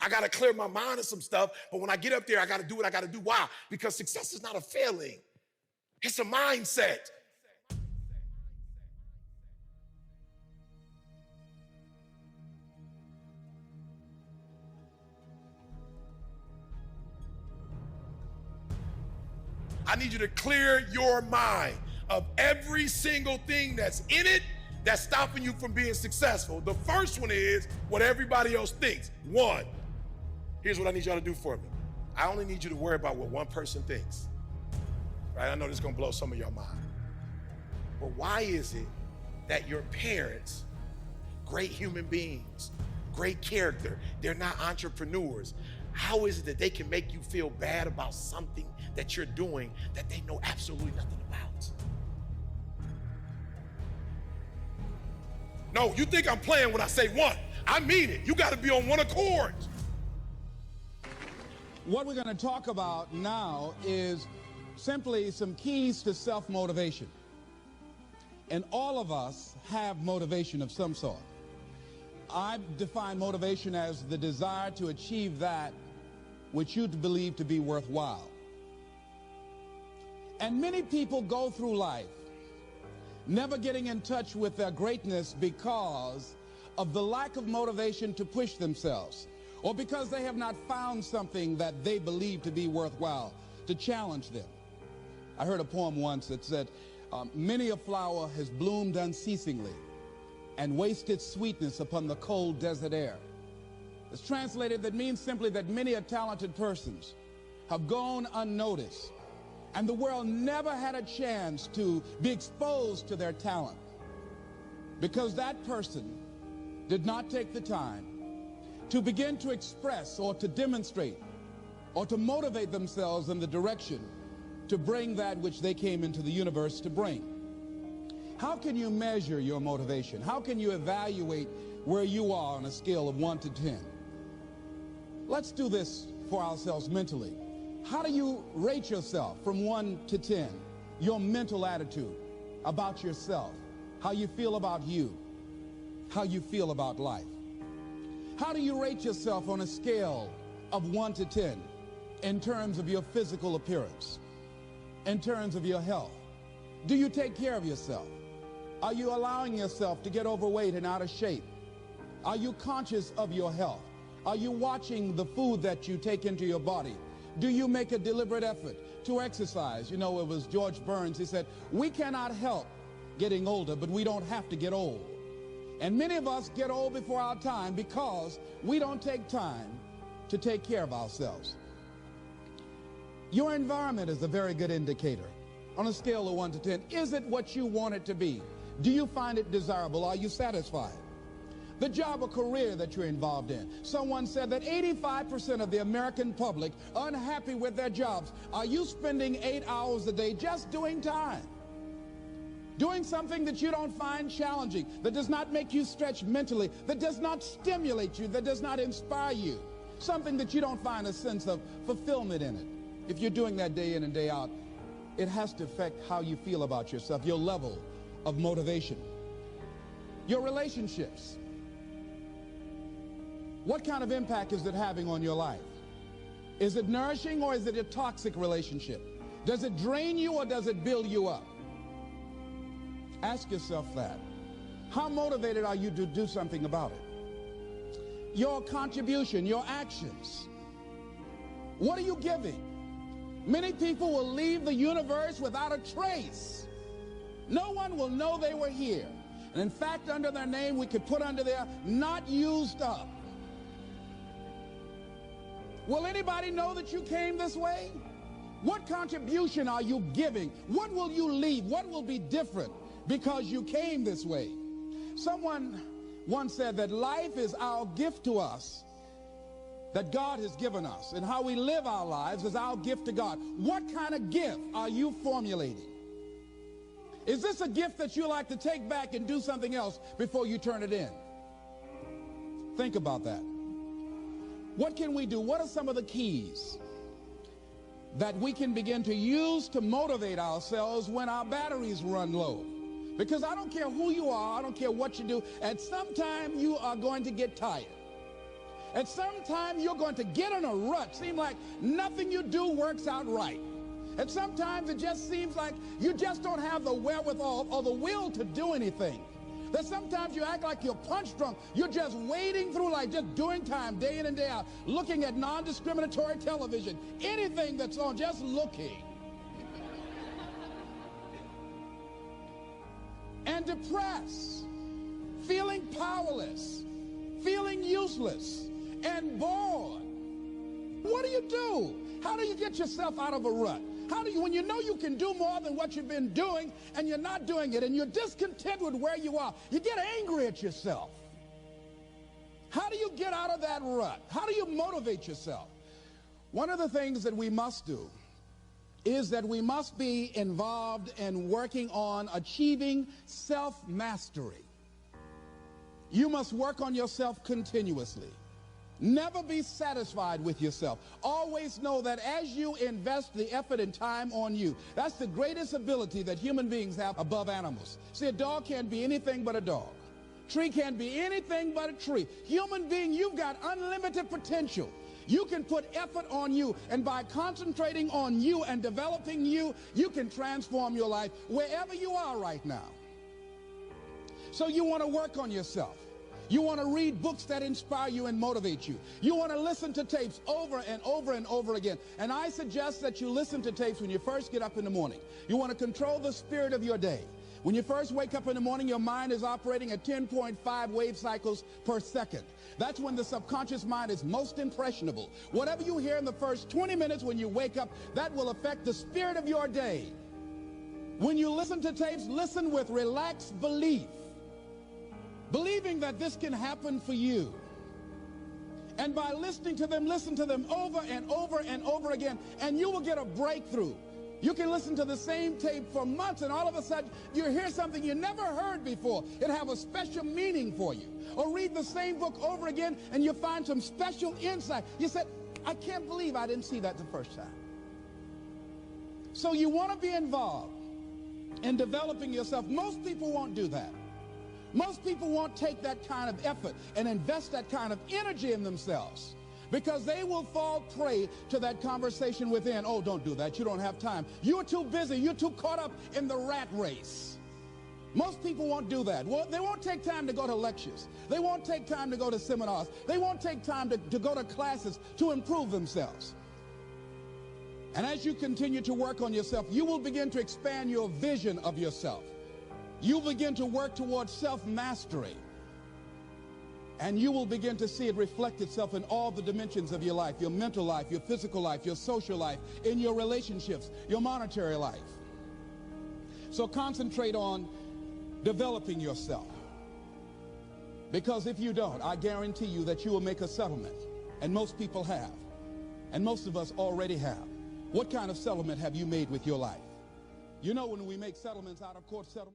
I got to clear my mind of some stuff. But when I get up there, I got to do what I got to do. Why? Because success is not a feeling. It's a mindset. I need you to clear your mind of every single thing that's in it that's stopping you from being successful. The first one is what everybody else thinks. One, here's what I need y'all to do for me. I only need you to worry about what one person thinks. Right? I know this is gonna blow some of y'all mind. But why is it that your parents, great human beings, great character, they're not entrepreneurs? How is it that they can make you feel bad about something that you're doing that they know absolutely nothing about? No, you think I'm playing when I say one. I mean it. You got to be on one accord. What we're going to talk about now is simply some keys to self-motivation. And all of us have motivation of some sort. I define motivation as the desire to achieve that which you believe to be worthwhile. And many people go through life never getting in touch with their greatness because of the lack of motivation to push themselves, or because they have not found something that they believe to be worthwhile to challenge them. I heard a poem once that said, many a flower has bloomed unceasingly and wasted sweetness upon the cold desert air. It's translated, that means simply that many a talented persons have gone unnoticed, and the world never had a chance to be exposed to their talent because that person did not take the time to begin to express or to demonstrate or to motivate themselves in the direction to bring that which they came into the universe to bring. How can you measure your motivation? How can you evaluate where you are on a scale of 1 to 10? Let's do this for ourselves mentally. How do you rate yourself from 1 to 10? Your mental attitude about yourself, how you feel about you, how you feel about life. How do you rate yourself on a scale of 1 to 10 in terms of your physical appearance, in terms of your health? Do you take care of yourself? Are you allowing yourself to get overweight and out of shape? Are you conscious of your health? Are you watching the food that you take into your body? Do you make a deliberate effort to exercise? You know, it was George Burns, he said, we cannot help getting older, but we don't have to get old. And many of us get old before our time because we don't take time to take care of ourselves. Your environment is a very good indicator. On a scale of 1 to 10, is it what you want it to be? Do you find it desirable? Are you satisfied? The job or career that you're involved in. Someone said that 85% of the American public are unhappy with their jobs. Are you spending 8 hours a day just doing time? Doing something that you don't find challenging, that does not make you stretch mentally, that does not stimulate you, that does not inspire you. Something that you don't find a sense of fulfillment in it. If you're doing that day in and day out, it has to affect how you feel about yourself, your level of motivation. Your relationships. What kind of impact is it having on your life? Is it nourishing or is it a toxic relationship? Does it drain you or does it build you up? Ask yourself that. How motivated are you to do something about it? Your contribution, your actions. What are you giving? Many people will leave the universe without a trace. No one will know they were here. And in fact, under their name, we could put under there, not used up. Will anybody know that you came this way? What contribution are you giving? What will you leave? What will be different because you came this way? Someone once said that life is our gift to us that God has given us, and how we live our lives is our gift to God. What kind of gift are you formulating? Is this a gift that you like to take back and do something else before you turn it in? Think about that. What can we do? What are some of the keys that we can begin to use to motivate ourselves when our batteries run low? Because I don't care who you are, I don't care what you do, at some time you are going to get tired. At some time, you're going to get in a rut. Seem like nothing you do works out right. And sometimes it just seems like you just don't have the wherewithal or the will to do anything. That sometimes you act like you're punch drunk. You're just wading through life, just doing time day in and day out, looking at non-discriminatory television, anything that's on, just looking. And depressed, feeling powerless, feeling useless, and bored. What do? How do you get yourself out of a rut? How do you, when you know you can do more than what you've been doing and you're not doing it and you're discontent with where you are, you get angry at yourself. How do you get out of that rut? How do you motivate yourself? One of the things that we must do is that we must be involved in working on achieving self-mastery. You must work on yourself continuously. Never be satisfied with yourself. Always know that as you invest the effort and time on you, that's the greatest ability that human beings have above animals. See, a dog can't be anything but a dog. Tree can't be anything but a tree. Human being, you've got unlimited potential. You can put effort on you, and by concentrating on you and developing you, you can transform your life wherever you are right now. So you want to work on yourself. You want to read books that inspire you and motivate you. You want to listen to tapes over and over and over again. And I suggest that you listen to tapes when you first get up in the morning. You want to control the spirit of your day. When you first wake up in the morning, your mind is operating at 10.5 wave cycles per second. That's when the subconscious mind is most impressionable. Whatever you hear in the first 20 minutes when you wake up, that will affect the spirit of your day. When you listen to tapes, listen with relaxed belief. Believing that this can happen for you. And by listening to them, listen to them over and over and over again, and you will get a breakthrough. You can listen to the same tape for months, and all of a sudden, you hear something you never heard before. It'll have a special meaning for you. Or read the same book over again, and you find some special insight. You said, I can't believe I didn't see that the first time. So you want to be involved in developing yourself. Most people won't do that. Most people won't take that kind of effort and invest that kind of energy in themselves because they will fall prey to that conversation within. Oh, don't do that. You don't have time. You're too busy. You're too caught up in the rat race. Most people won't do that. Well, they won't take time to go to lectures. They won't take time to go to seminars. They won't take time to go to classes to improve themselves. And as you continue to work on yourself, you will begin to expand your vision of yourself. You begin to work towards self-mastery, and you will begin to see it reflect itself in all the dimensions of your life, your mental life, your physical life, your social life, in your relationships, your monetary life. So concentrate on developing yourself, because if you don't, I guarantee you that you will make a settlement, and most people have, and most of us already have. What kind of settlement have you made with your life? You know, when we make settlements out of court settlements,